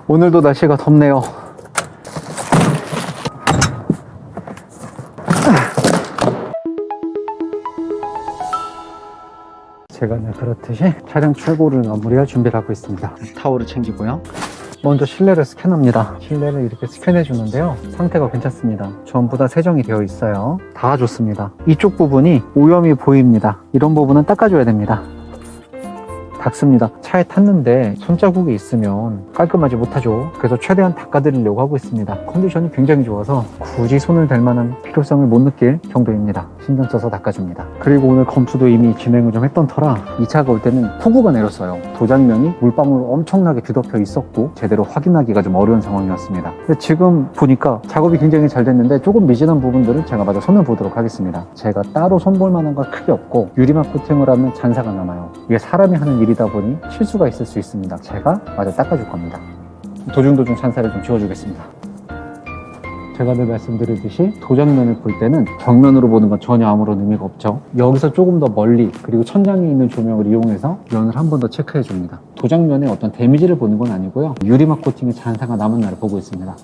오늘도 날씨가 덥네요. 제가 늘 그렇듯이 차량 출고를 마무리할 준비를 하고 있습니다. 타월을 챙기고요. 먼저 실내를 스캔합니다. 실내를 이렇게 스캔해 주는데요, 상태가 괜찮습니다. 전부 다 세정이 되어 있어요. 다 좋습니다. 이쪽 부분이 오염이 보입니다. 이런 부분은 닦아줘야 됩니다. 닦습니다. 차에 탔는데 손자국이 있으면 깔끔하지 못하죠. 그래서 최대한 닦아드리려고 하고 있습니다. 컨디션이 굉장히 좋아서 굳이 손을 댈 만한 필요성을 못 느낄 정도입니다. 신경 써서 닦아줍니다. 그리고 오늘 검수도 이미 진행을 좀 했던 터라 이 차가 올 때는 폭우가 내렸어요. 도장면이 물방울 엄청나게 뒤덮여 있었고 제대로 확인하기가 좀 어려운 상황이었습니다. 근데 지금 보니까 작업이 굉장히 잘 됐는데 조금 미진한 부분들을 제가 마저 손을 보도록 하겠습니다. 제가 따로 손볼 만한 건 크게 없고 유리막 코팅을 하면 잔사가 남아요. 이게 사람이 하는 일이다 보니 실수가 있을 수 있습니다. 제가 마저 닦아줄 겁니다. 도중도중 잔사를 좀 지워주겠습니다. 제가 늘 말씀드리듯이 도장면을 볼 때는 정면으로 보는 건 전혀 아무런 의미가 없죠. 여기서 조금 더 멀리, 그리고 천장에 있는 조명을 이용해서 면을 한 번 더 체크해 줍니다. 도장면에 어떤 데미지를 보는 건 아니고요, 유리막 코팅에 잔사가 남은 날을 보고 있습니다.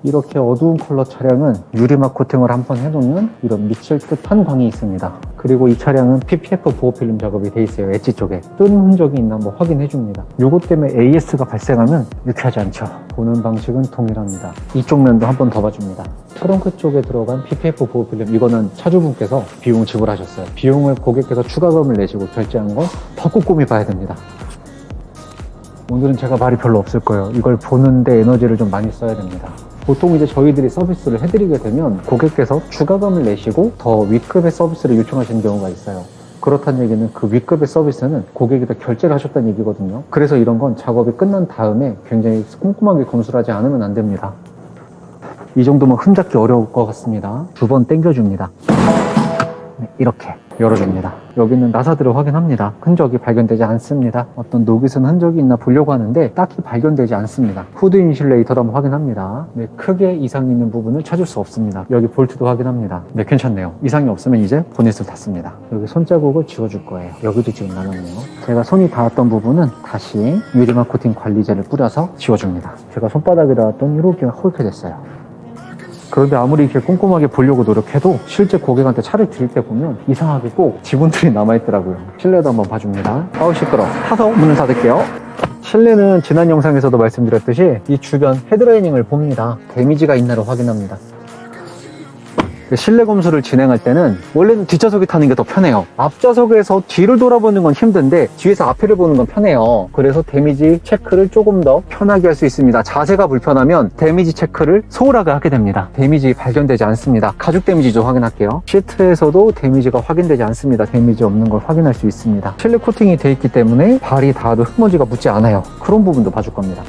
이렇게 어두운 컬러 차량은 유리막 코팅을 한번 해놓으면 이런 미칠 듯한 광이 있습니다. 그리고 이 차량은 PPF 보호필름 작업이 돼 있어요. 엣지 쪽에 뜬 흔적이 있나 한번 확인해 줍니다. 요것 때문에 AS가 발생하면 유쾌하지 않죠. 보는 방식은 동일합니다. 이쪽 면도 한번 더 봐줍니다. 트렁크 쪽에 들어간 PPF 보호필름, 이거는 차주분께서 비용 지불하셨어요. 비용을 고객께서 추가금을 내시고 결제한 거 더 꼼꼼히 봐야 됩니다. 오늘은 제가 말이 별로 없을 거예요. 이걸 보는데 에너지를 좀 많이 써야 됩니다. 보통 이제 저희들이 서비스를 해드리게 되면 고객께서 추가금을 내시고 더 윗급의 서비스를 요청하시는 경우가 있어요. 그렇다는 얘기는 그 윗급의 서비스는 고객이 다 결제를 하셨다는 얘기거든요. 그래서 이런 건 작업이 끝난 다음에 굉장히 꼼꼼하게 검수를 하지 않으면 안 됩니다. 이 정도면 흠잡기 어려울 것 같습니다. 두 번 당겨줍니다. 네, 이렇게 열어줍니다. 여기는 나사들을 확인합니다. 흔적이 발견되지 않습니다. 어떤 녹이 쓴 흔적이 있나 보려고 하는데 딱히 발견되지 않습니다. 후드 인슐레이터도 한번 확인합니다. 네, 크게 이상이 있는 부분을 찾을 수 없습니다. 여기 볼트도 확인합니다. 네, 괜찮네요. 이상이 없으면 이제 보닛을 닫습니다. 여기 손자국을 지워줄 거예요. 여기도 지금 남았네요. 제가 손이 닿았던 부분은 다시 유리막 코팅 관리제를 뿌려서 지워줍니다. 제가 손바닥에 닿았던 이렇게 홀게 됐어요. 그런데 아무리 이렇게 꼼꼼하게 보려고 노력해도 실제 고객한테 차를 드릴 때 보면 이상하게 꼭 지분들이 남아있더라고요. 실내도 한번 봐줍니다. 아우 시끄러. 타서 문을 닫을게요. 실내는 지난 영상에서도 말씀드렸듯이 이 주변 헤드라이닝을 봅니다. 데미지가 있나를 확인합니다. 실내 검수를 진행할 때는 원래는 뒷좌석에 타는 게 더 편해요. 앞좌석에서 뒤를 돌아보는 건 힘든데 뒤에서 앞을 보는 건 편해요. 그래서 데미지 체크를 조금 더 편하게 할 수 있습니다. 자세가 불편하면 데미지 체크를 소홀하게 하게 됩니다. 데미지 발견되지 않습니다. 가죽 데미지도 확인할게요. 시트에서도 데미지가 확인되지 않습니다. 데미지 없는 걸 확인할 수 있습니다. 실내 코팅이 돼 있기 때문에 발이 닿아도 흙먼지가 묻지 않아요. 그런 부분도 봐줄 겁니다.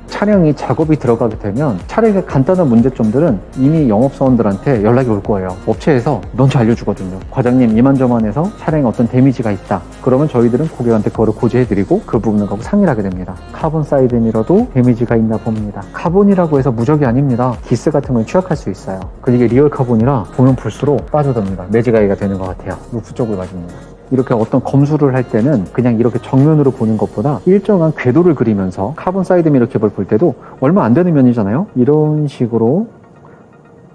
차량이 작업이 들어가게 되면 차량의 간단한 문제점들은 이미 영업사원들한테 연락이 올 거예요. 업체에서 먼저 알려주거든요. 과장님 이만저만해서 차량에 어떤 데미지가 있다. 그러면 저희들은 고객한테 그거를 고지해드리고 그 부분을 갖고 상의를 하게 됩니다. 카본 사이드 미러도 데미지가 있나 봅니다. 카본이라고 해서 무적이 아닙니다. 기스 같은 건 취약할 수 있어요. 근데 이게 리얼 카본이라 보면 볼수록 빠져듭니다. 매지가이가 되는 것 같아요. 루프 쪽을 봐줍니다. 이렇게 어떤 검수를 할 때는 그냥 이렇게 정면으로 보는 것보다 일정한 궤도를 그리면서 카본 사이드 미러 캡을 볼 때도 얼마 안 되는 면이잖아요. 이런 식으로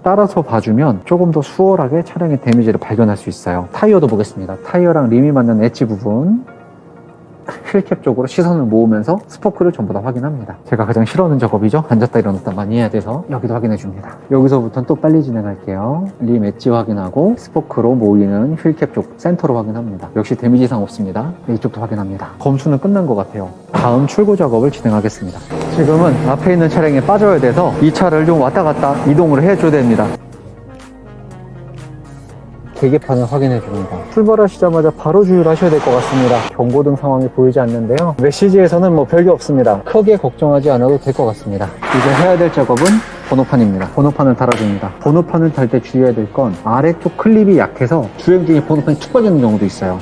따라서 봐주면 조금 더 수월하게 차량의 데미지를 발견할 수 있어요. 타이어도 보겠습니다. 타이어랑 림이 맞는 엣지 부분, 휠캡 쪽으로 시선을 모으면서 스포크를 전부 다 확인합니다. 제가 가장 싫어하는 작업이죠. 앉았다 일어났다 많이 해야 돼서 여기도 확인해 줍니다. 여기서부터는 또 빨리 진행할게요. 림 엣지 확인하고 스포크로 모이는 휠캡 쪽 센터로 확인합니다. 역시 데미지 이상 없습니다. 이쪽도 확인합니다. 검수는 끝난 것 같아요. 다음 출고 작업을 진행하겠습니다. 지금은 앞에 있는 차량에 빠져야 돼서 이 차를 좀 왔다 갔다 이동을 해줘야 됩니다. 계기판을 확인해 줍니다. 출발하시자마자 바로 주유하셔야 될 것 같습니다. 경고등 상황이 보이지 않는데요. 메시지에서는 뭐 별게 없습니다. 크게 걱정하지 않아도 될 것 같습니다. 이제 해야 될 작업은 번호판입니다. 번호판을 달아줍니다. 번호판을 달 때 주의해야 될 건 아래쪽 클립이 약해서 주행 중에 번호판이 툭 빠지는 경우도 있어요.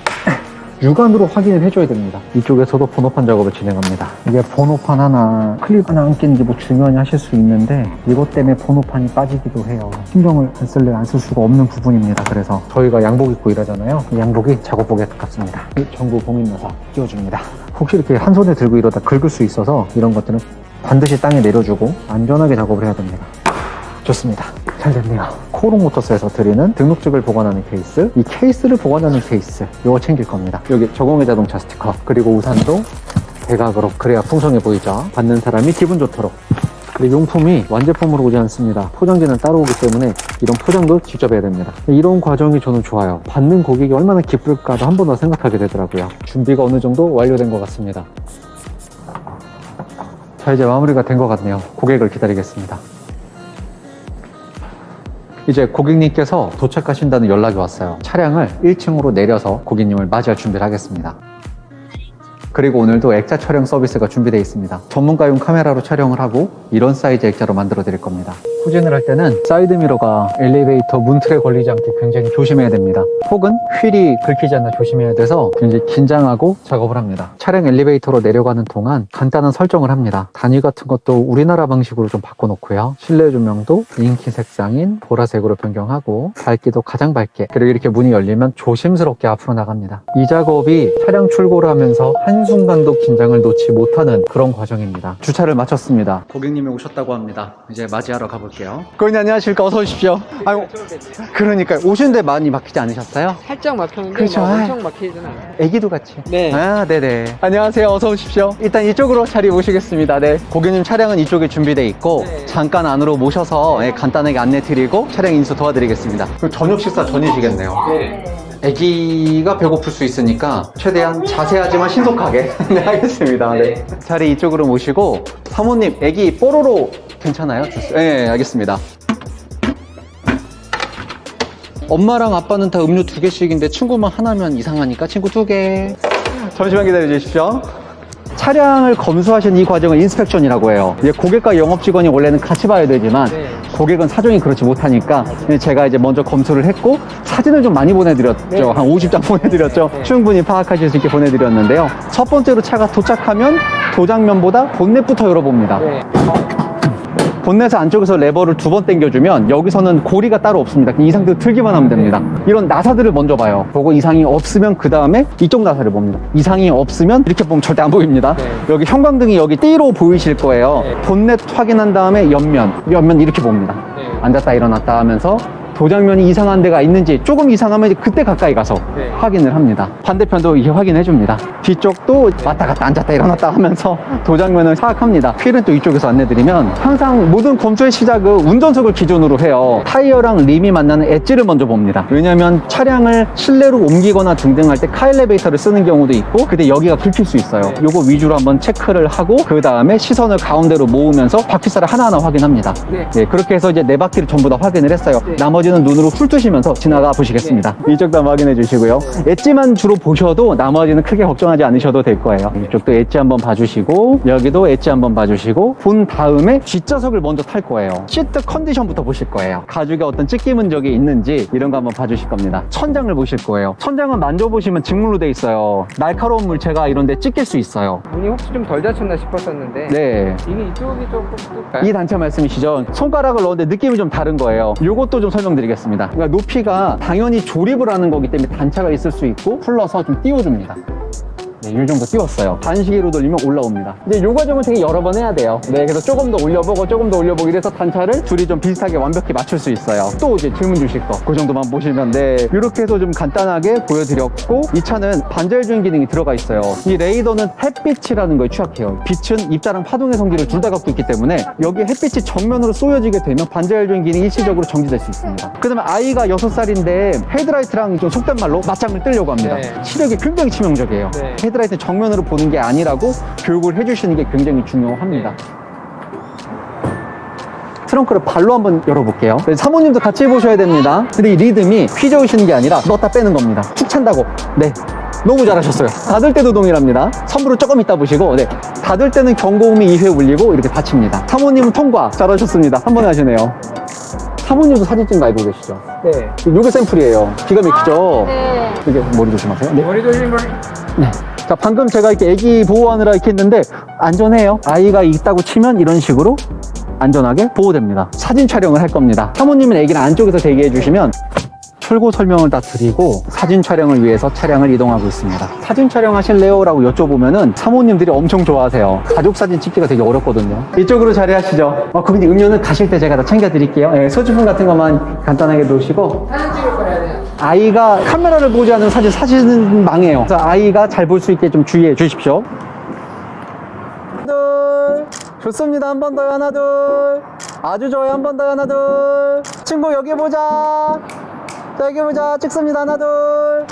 육안으로 확인을 해줘야 됩니다. 이쪽에서도 번호판 작업을 진행합니다. 이게 번호판 하나 클립 하나 안 끼는지 뭐 중요하니 하실 수 있는데 이것 때문에 번호판이 빠지기도 해요. 신경을 안 쓸래 안 쓸 수가 없는 부분입니다. 그래서 저희가 양복 입고 일하잖아요. 이 양복이 작업복에 가깝습니다. 전구 봉인나사 끼워줍니다. 혹시 이렇게 한 손에 들고 이러다 긁을 수 있어서 이런 것들은 반드시 땅에 내려주고 안전하게 작업을 해야 됩니다. 좋습니다. 잘 됐네요. 코롱 모터스에서 드리는 등록증을 보관하는 케이스, 이 케이스를 보관하는 케이스, 이거 챙길 겁니다. 여기 저공해 자동차 스티커, 그리고 우산도 대각으로, 그래야 풍성해 보이죠. 받는 사람이 기분 좋도록. 그리고 용품이 완제품으로 오지 않습니다. 포장지는 따로 오기 때문에 이런 포장도 직접 해야 됩니다. 이런 과정이 저는 좋아요. 받는 고객이 얼마나 기쁠까도 한 번 더 생각하게 되더라고요. 준비가 어느 정도 완료된 것 같습니다. 자, 이제 마무리가 된 것 같네요. 고객을 기다리겠습니다. 이제 고객님께서 도착하신다는 연락이 왔어요. 차량을 1층으로 내려서 고객님을 맞이할 준비를 하겠습니다. 그리고 오늘도 액자 촬영 서비스가 준비되어 있습니다. 전문가용 카메라로 촬영을 하고 이런 사이즈 액자로 만들어 드릴 겁니다. 후진을 할 때는 사이드미러가 엘리베이터 문틀에 걸리지 않게 굉장히 조심해야 됩니다. 혹은 휠이 긁히지 않나 조심해야 돼서 굉장히 긴장하고 작업을 합니다. 차량 엘리베이터로 내려가는 동안 간단한 설정을 합니다. 단위 같은 것도 우리나라 방식으로 좀 바꿔놓고요. 실내 조명도 인기 색상인 보라색으로 변경하고 밝기도 가장 밝게, 그리고 이렇게 문이 열리면 조심스럽게 앞으로 나갑니다. 이 작업이 차량 출고를 하면서 한순간도 긴장을 놓지 못하는 그런 과정입니다. 주차를 마쳤습니다. 고객님이 오셨다고 합니다. 이제 맞이하러 가볼게요. 고객님 안녕하십니까? 어서 오십시오. 아유, 그러니까 오시는데 많이 막히지 않으셨어요? 살짝 막혔는데 그렇죠. 엄청 막히진 않아요. 애기도 같이. 네. 아, 네네. 안녕하세요. 어서 오십시오. 일단 이쪽으로 자리 모시겠습니다. 네. 고객님 차량은 이쪽에 준비되어 있고 네. 잠깐 안으로 모셔서 간단하게 안내 드리고 차량 인수 도와드리겠습니다. 그럼 저녁 식사 전이시겠네요. 네. 아기가 배고플 수 있으니까 최대한 자세하지만 신속하게 네, 하겠습니다. 네. 자리 이쪽으로 모시고 사모님 아기 뽀로로 괜찮아요? 네, 알겠습니다. 엄마랑 아빠는 다 음료 2개씩인데 친구만 하나면 이상하니까 친구 2개. 잠시만 기다려 주십시오. 차량을 검수하시는 이 과정을 인스펙션이라고 해요. 이제 고객과 영업 직원이 원래는 같이 봐야 되지만 네. 고객은 사정이 그렇지 못하니까 제가 이제 먼저 검수를 했고 사진을 좀 많이 보내드렸죠. 네. 한 50장 보내드렸죠. 네. 충분히 파악하실 수 있게 보내드렸는데요. 첫 번째로 차가 도착하면 도장면보다 본넷부터 열어봅니다. 네. 본넷의 안쪽에서 레버를 2번 당겨주면 여기서는 고리가 따로 없습니다. 이 상태로 틀기만 하면 됩니다. 이런 나사들을 먼저 봐요. 보고 이상이 없으면 그 다음에 이쪽 나사를 봅니다. 이상이 없으면 이렇게 보면 절대 안 보입니다. 네. 여기 형광등이 여기 띠로 보이실 거예요. 네. 본넷 확인한 다음에 옆면 이렇게 봅니다. 네. 앉았다 일어났다 하면서 도장면이 이상한 데가 있는지 조금 이상하면 이제 그때 가까이 가서 네. 확인을 합니다. 반대편도 이렇게 확인해 줍니다. 뒤쪽도 왔다 갔다 앉았다 일어났다 하면서 도장면을 파악합니다. 휠은 또 이쪽에서 안내드리면 항상 모든 검수의 시작은 운전석을 기준으로 해요. 타이어랑 림이 만나는 엣지를 먼저 봅니다. 왜냐면 차량을 실내로 옮기거나 등등할 때 카 엘리베이터를 쓰는 경우도 있고 그때 여기가 긁힐 수 있어요. 네. 요거 위주로 한번 체크를 하고 그 다음에 시선을 가운데로 모으면서 바퀴살을 하나하나 확인합니다. 네. 네, 그렇게 해서 이제 네 바퀴를 전부 다 확인을 했어요. 네. 나머지는 눈으로 훑으시면서 지나가 보시겠습니다. 이쪽도 한번 확인해 주시고요. 엣지만 주로 보셔도 나머지는 크게 걱정하지 않으셔도 될 거예요. 이쪽도 엣지 한번 봐주시고 여기도 엣지 한번 봐주시고 본 다음에 뒷좌석을 먼저 탈 거예요. 시트 컨디션부터 보실 거예요. 가죽에 어떤 찢김 흔적이 있는지 이런 거 한번 봐주실 겁니다. 천장을 보실 거예요. 천장은 만져보시면 직물로 돼 있어요. 날카로운 물체가 이런 데 찢길 수 있어요. 문이 혹시 좀 덜 닫혔나 싶었었는데 네. 이게 이쪽이 조금 뚫까요? 이 단차 말씀이시죠? 손가락을 넣었는데 느낌이 좀 다른 거예요. 이것도 좀 설명드리겠습니다. 그러니까 높이가 당연히 조립을 하는 거기 때문에 단차가 있을 수 있고 풀러서 좀 띄워줍니다. 네, 이 정도 띄웠어요. 반시계로 돌리면 올라옵니다. 이제 이 과정을 되게 여러 번 해야 돼요. 네, 그래서 조금 더 올려보고 조금 더 올려보고 이래서 단차를 둘이 좀 비슷하게 완벽히 맞출 수 있어요. 또 이제 질문 주실 거, 그 정도만 보시면 네, 이렇게 해서 좀 간단하게 보여드렸고 이 차는 반자율주행 기능이 들어가 있어요. 이 레이더는 햇빛이라는 거에 취약해요. 빛은 입자랑 파동의 성질을 둘 다 갖고 있기 때문에 여기 햇빛이 정면으로 쏘여지게 되면 반자율주행 기능이 일시적으로 정지될 수 있습니다. 그 다음에 아이가 6살인데 헤드라이트랑 좀 속된 말로 맞짱을 뜨려고 합니다. 네. 시력이 굉장히 치명적이에요. 네. 헤드라이트 정면으로 보는 게 아니라고 교육을 해주시는 게 굉장히 중요합니다. 트렁크를 발로 한번 열어볼게요. 사모님도 같이 해보셔야 됩니다. 근데 이 리듬이 휘저으시는 게 아니라 넣었다 빼는 겁니다. 툭 찬다고. 네. 너무 잘하셨어요. 닫을 때도 동일합니다. 선불을 조금 이따 보시고, 네. 닫을 때는 경고음이 2회 울리고 이렇게 닫힙니다. 사모님은 통과. 잘하셨습니다. 한 번에 하시네요. 사모님도 사진 찍는 거 알고 계시죠? 네. 요게 샘플이에요. 기가 막히죠? 네. 이게 머리 조심하세요. 네. 머리 조심을. 네. 자, 방금 제가 이렇게 애기 보호하느라 이렇게 했는데 안전해요. 아이가 있다고 치면 이런 식으로 안전하게 보호됩니다. 사진 촬영을 할 겁니다. 사모님은 애기를 안쪽에서 대기해 주시면 출고 설명을 다 드리고 사진 촬영을 위해서 차량을 이동하고 있습니다. 사진 촬영하실래요? 라고 여쭤보면은 사모님들이 엄청 좋아하세요. 가족 사진 찍기가 되게 어렵거든요. 이쪽으로 자리하시죠. 고객님 음료는 가실 때 제가 다 챙겨드릴게요. 예, 소지품 같은 것만 간단하게 놓으시고. 사진 찍을 거야 돼요. 아이가 카메라를 보지 않은 사진은 망해요. 그래서 아이가 잘 볼 수 있게 좀 주의해 주십시오. 하나, 둘. 좋습니다. 한 번 더요. 하나, 둘. 아주 좋아요. 한 번 더요. 하나, 둘. 친구 여기 보자. 자, 여기 보자. 찍습니다. 하나, 둘.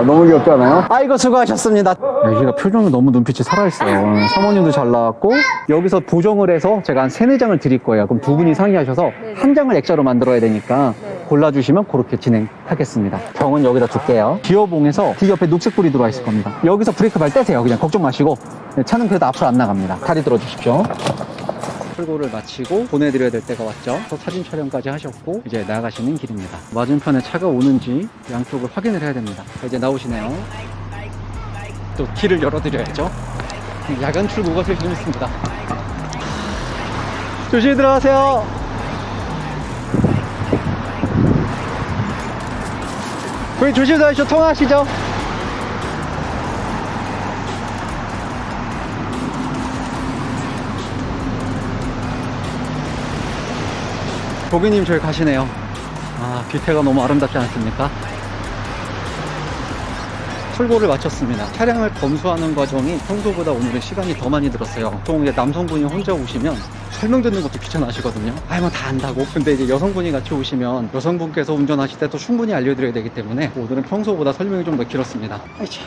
너무 귀엽지 않아요? 아이고, 수고하셨습니다. 애기가 표정이 너무 눈빛이 살아있어요. 사모님도 잘 나왔고, 여기서 보정을 해서 제가 한 3, 4장을 드릴 거예요. 그럼 두 분이 상의하셔서 한 장을 액자로 만들어야 되니까 골라주시면 그렇게 진행하겠습니다. 병은 여기다 둘게요. 기어봉에서 뒤 옆에 녹색 불이 들어와 있을 겁니다. 여기서 브레이크 발 떼세요. 그냥 걱정 마시고. 차는 그래도 앞으로 안 나갑니다. 다리 들어주십시오. 출고를 마치고 보내드려야 될 때가 왔죠. 또 사진 촬영까지 하셨고 이제 나가시는 길입니다. 맞은편에 차가 오는지 양쪽을 확인을 해야 됩니다. 자, 이제 나오시네요. 또 길을 열어드려야죠. 야간 출고가 제일 재밌습니다. 조심히 들어가세요. 거기 조심히 들어가시죠. 통화하시죠. 고객님 저희 가시네요. 뒤태가 너무 아름답지 않습니까? 출고를 마쳤습니다. 차량을 검수하는 과정이 평소보다 오늘은 시간이 더 많이 들었어요. 보통 이제 남성분이 혼자 오시면 설명 듣는 것도 귀찮아하시거든요. 뭐 다 안다고. 근데 이제 여성분이 같이 오시면 여성분께서 운전하실 때 또 충분히 알려드려야 되기 때문에 오늘은 평소보다 설명이 좀 더 길었습니다. 아이차.